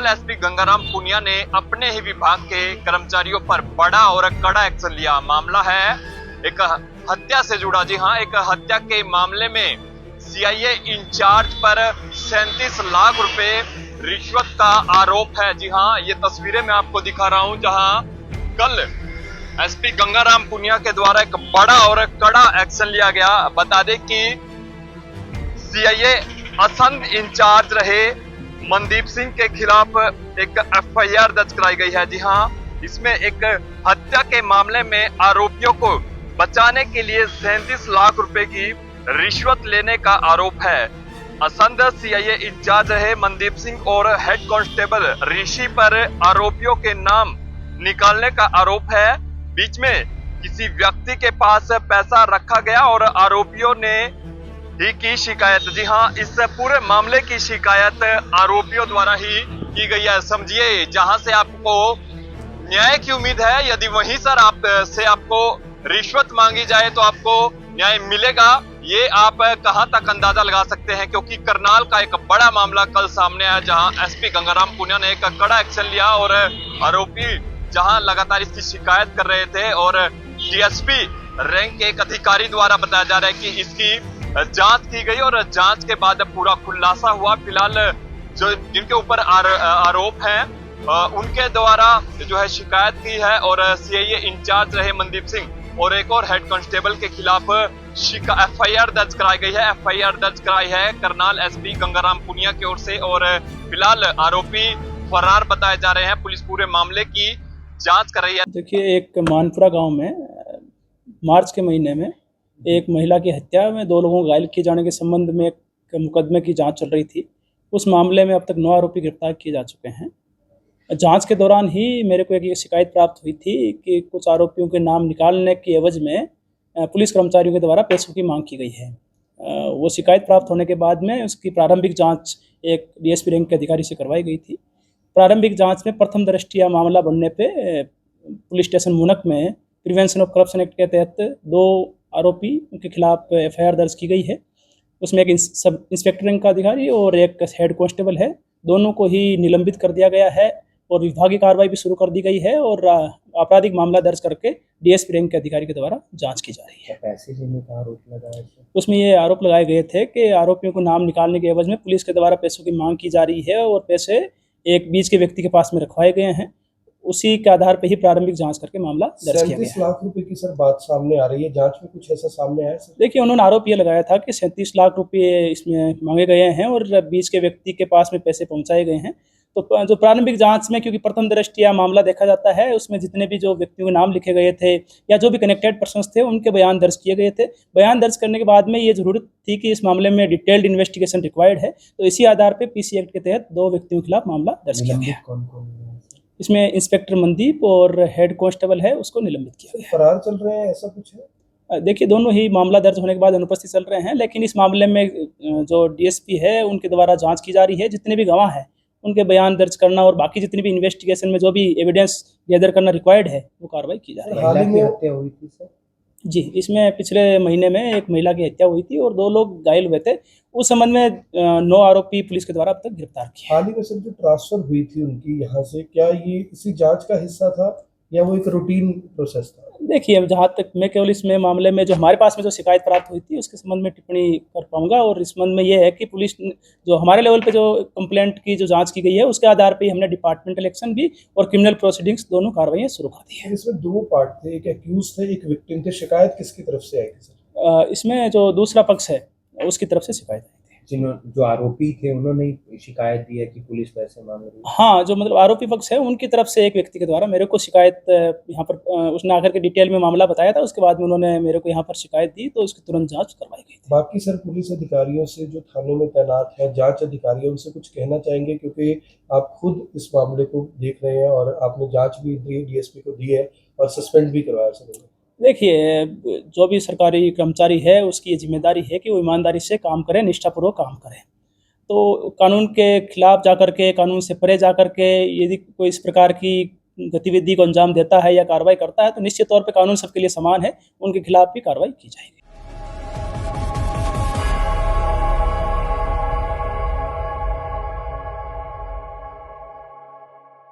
SP Gangaram Punia ने अपने ही विभाग के कर्मचारियों पर बड़ा और कड़ा एक्शन लिया। मामला है एक हत्या से जुड़ा। जी हां, एक हत्या के मामले में सीआईए इंचार्ज पर 37 लाख रुपए रिश्वत का आरोप है। जी हां, ये तस्वीरें मैं आपको दिखा रहा हूं, जहां कल एसपी गंगाराम पुनिया के द्वारा एक बड़ा और कड़ा एक्शन लिया गया। बता दें कि सीआईए असंध इंचार्ज रहे मनदीप सिंह के खिलाफ एक एफआईआर दर्ज कराई गई है। जी हां, इसमें एक हत्या के मामले में आरोपियों को बचाने के लिए 37 लाख रुपए की रिश्वत लेने का आरोप है। असंध सीआईए इंचार्ज रहे मनदीप सिंह और हेड कांस्टेबल ऋषि पर आरोपियों के नाम निकालने का आरोप है। बीच में किसी व्यक्ति के पास पैसा रखा गया और आरोपियों ने ही की शिकायत। जी हां, इस पूरे मामले की शिकायत आरोपियों द्वारा ही की गई है। समझिए, जहां से आपको न्याय की उम्मीद है, यदि वहीं सर आपको रिश्वत मांगी जाए तो आपको न्याय मिलेगा, ये आप कहां तक अंदाजा लगा सकते हैं। क्योंकि करनाल का एक बड़ा मामला कल सामने आया, जहां एसपी गंगाराम पुनिया ने एक कड़ा एक्शन लिया और आरोपी जहां लगातार इसकी शिकायत कर रहे थे और डीएसपी रैंक के एक अधिकारी द्वारा बताया जा रहा है कि इसकी जांच की गई और जांच के बाद पूरा खुलासा हुआ। फिलहाल जो जिनके ऊपर आरोप हैं उनके द्वारा जो है शिकायत की है और सीआईए इंचार्ज रहे मनदीप सिंह और एक और हेड कांस्टेबल के खिलाफ एफआईआर दर्ज कराई गई है। एफआईआर दर्ज कराई है करनाल एसपी गंगाराम पुनिया की ओर से और फिलहाल आरोपी फरार बताए जा रहे हैं। पुलिस पूरे मामले की जांच कर रही है। देखिए, एक मानपुरा गांव में मार्च के महीने में एक महिला की हत्या में 2 लोगों को घायल किए जाने के संबंध में एक मुकदमे की जांच चल रही थी। उस मामले में अब तक 9 आरोपी गिरफ्तार किए जा चुके हैं। जांच के दौरान ही मेरे को एक शिकायत प्राप्त हुई थी कि कुछ आरोपियों के नाम निकालने की एवज में पुलिस कर्मचारियों के द्वारा पैसों की मांग की गई है। वो शिकायत प्राप्त होने के बाद में उसकी प्रारंभिक जाँच एक डीएसपी रैंक के अधिकारी से करवाई गई थी। प्रारंभिक जाँच में प्रथम दृष्टया मामला बनने पर पुलिस स्टेशन मुनक में प्रिवेंशन ऑफ करप्शन एक्ट के तहत 2 आरोपी के खिलाफ एफआईआर दर्ज की गई है। उसमें एक सब इंस्पेक्टर रैंक का अधिकारी और एक हेड कांस्टेबल है। दोनों को ही निलंबित कर दिया गया है और विभागीय कार्रवाई भी शुरू कर दी गई है और आपराधिक मामला दर्ज करके डीएसपी रैंक के अधिकारी के द्वारा जांच की जा रही है। पैसे लेने का आरोप लगाया है। उसमें ये आरोप लगाए गए थे कि आरोपियों को नाम निकालने के एवज में पुलिस के द्वारा पैसों की मांग की जा रही है और पैसे एक बीच के व्यक्ति के पास में रखवाए गए हैं। उसी के आधार पर ही प्रारंभिक जांच करके मामला दर्ज किया गया है। 37 लाख रुपए की सर बात सामने आ रही है, जांच में कुछ ऐसा सामने आया सर? देखिए, उन्होंने आरोप ये लगाया था कि 37 लाख रुपए इसमें मांगे गए हैं और बीच के व्यक्ति के पास में पैसे पहुंचाए गए हैं। तो जो प्रारंभिक जांच में, क्योंकि प्रथम दृष्टया मामला देखा जाता है, उसमें जितने भी जो व्यक्तियों के नाम लिखे गए थे या जो भी कनेक्टेड पर्सन्स थे उनके बयान दर्ज किए गए थे। बयान दर्ज करने के बाद में ये जरूरत थी कि इस मामले में डिटेल्ड इन्वेस्टिगेशन रिक्वायर्ड है, तो इसी आधार पर पीसी एक्ट के तहत 2 व्यक्तियों के खिलाफ मामला दर्ज किया गया। कौन? इसमें इंस्पेक्टर मनदीप और हेड कांस्टेबल है, उसको निलंबित किया गया। फरार चल रहे हैं, ऐसा कुछ है? देखिए, दोनों ही मामला दर्ज होने के बाद अनुपस्थित चल रहे हैं, लेकिन इस मामले में जो डीएसपी है उनके द्वारा जांच की जा रही है। जितने भी गवाह हैं उनके बयान दर्ज करना और बाकी जितनी भी इन्वेस्टिगेशन में जो भी एविडेंस गैदर करना रिक्वायर्ड है वो कार्रवाई की जा रही है। हाल ही में हत्या हुई थी सर? जी, इसमें पिछले महीने में एक महिला की हत्या हुई थी और 2 लोग घायल हुए थे। उस संबंध में 9 आरोपी पुलिस के द्वारा अब तक गिरफ्तार किए। हाल ही में सर जो ट्रांसफर हुई थी उनकी यहाँ से, क्या ये इसी जांच का हिस्सा था या वो एक रूटीन प्रोसेस था? देखिए, जहाँ तक मैं केवल इसमें मामले में जो हमारे पास में जो शिकायत प्राप्त हुई थी उसके संबंध में टिप्पणी कर पाऊंगा और इस संबंध में ये है कि पुलिस जो हमारे लेवल पे जो कंप्लेंट की जो जांच की गई है उसके आधार पे हमने डिपार्टमेंटल एक्शन भी और क्रिमिनल प्रोसीडिंग्स दोनों कार्रवाइयाँ शुरू कर दी है। इसमें 2 पार्ट थे, एक एक्यूज थे, एक विक्टिम थे। शिकायत किसकी तरफ से आई थी सर? इसमें जो दूसरा पक्ष है उसकी तरफ से शिकायत आई थी। जो आरोपी थे उन्होंने शिकायत दी है कि पुलिस पैसे मांग रही है। हाँ, जो मतलब आरोपी पक्ष है उनकी तरफ से एक व्यक्ति के द्वारा मेरे को शिकायत यहाँ पर उसने आकर के डिटेल में मामला बताया था। उसके बाद में उन्होंने मेरे को यहाँ पर शिकायत दी तो उसकी तुरंत जांच करवाई गई थी। बाकी सर पुलिस अधिकारियों से जो थानों में तैनात है, जांच अधिकारियों से कुछ कहना चाहेंगे, क्योंकि आप खुद इस मामले को देख रहे हैं और आपने जांच भी डीएसपी को दी है और सस्पेंड भी करवाया सर? देखिए, जो भी सरकारी कर्मचारी है उसकी ये जिम्मेदारी है कि वो ईमानदारी से काम करें, निष्ठापूर्वक काम करें। तो कानून के खिलाफ जाकर के, कानून से परे जाकर के यदि कोई इस प्रकार की गतिविधि को अंजाम देता है या कार्रवाई करता है तो निश्चित तौर पे कानून सबके लिए समान है, उनके खिलाफ भी कार्रवाई की जाएगी।